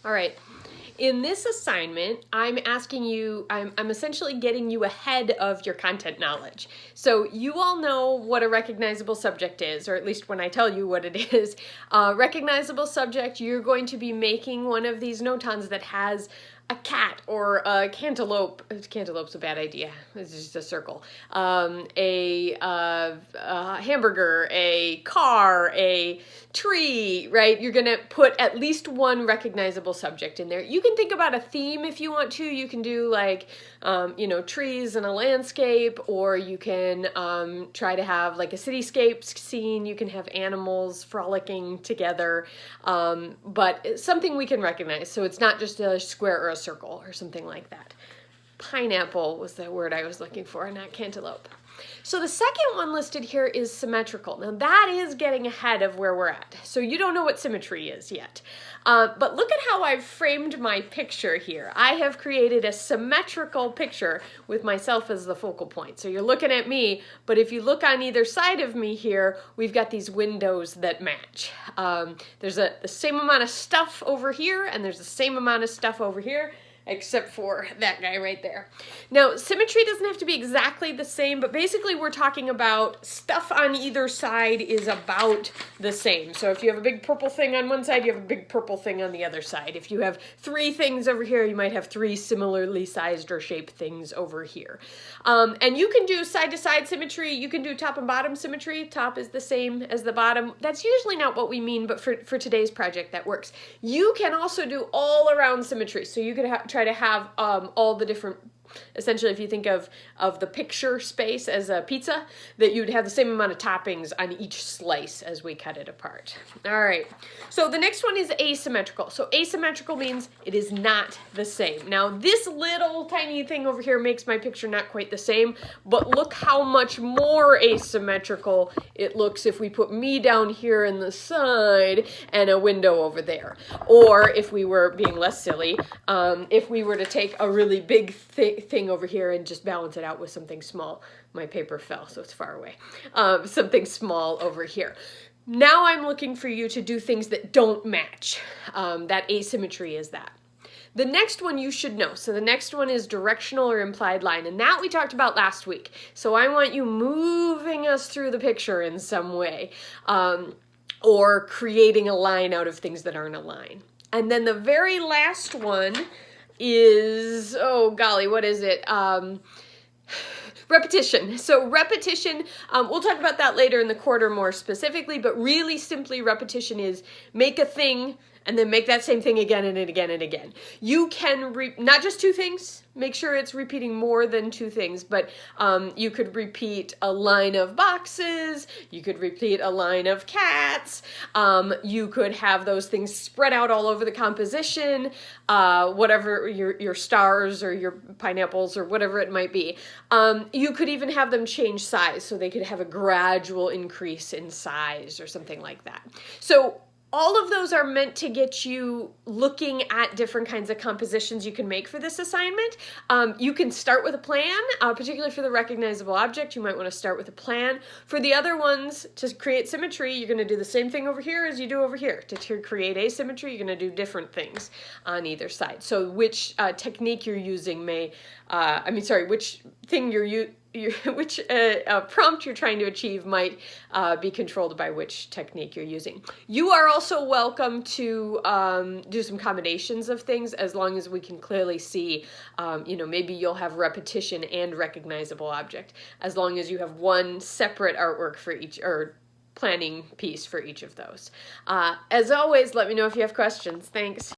All right. In this assignment, I'm asking you, I'm essentially getting you ahead of your content knowledge. So you all know what a recognizable subject is, or at least when I tell you what it is. Recognizable subject, you're going to be making one of these notans that has a cat or a cantaloupe. Cantaloupe's a bad idea. It's just a circle. A hamburger, a car, a tree, right? You're gonna put at least one recognizable subject in there. You can think about a theme if you want to. You can do like, trees and a landscape, or you can try to have like a cityscape scene. You can have animals frolicking together, but something we can recognize. So it's not just a square or a circle or something like that. Pineapple was the word I was looking for, not cantaloupe. So the second one listed here is symmetrical. Now that is getting ahead of where we're at. So you don't know what symmetry is yet. But look at how I've framed my picture here. I have created a symmetrical picture with myself as the focal point. So you're looking at me, but if you look on either side of me here, we've got these windows that match. There's the same amount of stuff over here, and there's the same amount of stuff over here, except for that guy right there. Now, symmetry doesn't have to be exactly the same, but basically we're talking about stuff on either side is about the same. So if you have a big purple thing on one side, you have a big purple thing on the other side. If you have three things over here, you might have three similarly sized or shaped things over here. And you can do side-to-side symmetry. You can do top and bottom symmetry. Top is the same as the bottom. That's usually not what we mean, but for today's project, that works. You can also do all-around symmetry. So you could try to have all the different, essentially if you think of the picture space as a pizza, that you'd have the same amount of toppings on each slice as we cut it apart. All right, so the next one is asymmetrical. So asymmetrical means it is not the same. Now this little tiny thing over here makes my picture not quite the same, but look how much more asymmetrical it looks if we put me down here in the side and a window over there. Or if we were being less silly, if we were to take a really big thing over here and just balance it out with something small. My paper fell, so it's far away. Something small over here. Now I'm looking for you to do things that don't match. That asymmetry is that. The next one you should know. So the next one is directional or implied line, and that we talked about last week. So I want you moving us through the picture in some way, or creating a line out of things that aren't a line. And then the very last one is, oh golly, what is it? Repetition. So repetition, we'll talk about that later in the quarter more specifically, but really simply repetition is make a thing and then make that same thing again and again and again. You can, not just two things, make sure it's repeating more than two things, but you could repeat a line of boxes, you could repeat a line of cats, you could have those things spread out all over the composition, whatever your stars or your pineapples or whatever it might be. You could even have them change size, so they could have a gradual increase in size or something like that. So all of those are meant to get you looking at different kinds of compositions you can make for this assignment. You can start with a plan, particularly for the recognizable object. You might want to start with a plan. For the other ones, to create symmetry, you're going to do the same thing over here as you do over here. To create asymmetry, you're going to do different things on either side. So which technique you're using may, which thing which prompt you're trying to achieve might be controlled by which technique you're using. You are also welcome to do some combinations of things as long as we can clearly see, maybe you'll have repetition and recognizable object, as long as you have one separate artwork for each, or planning piece for each of those. As always, let me know if you have questions. Thanks.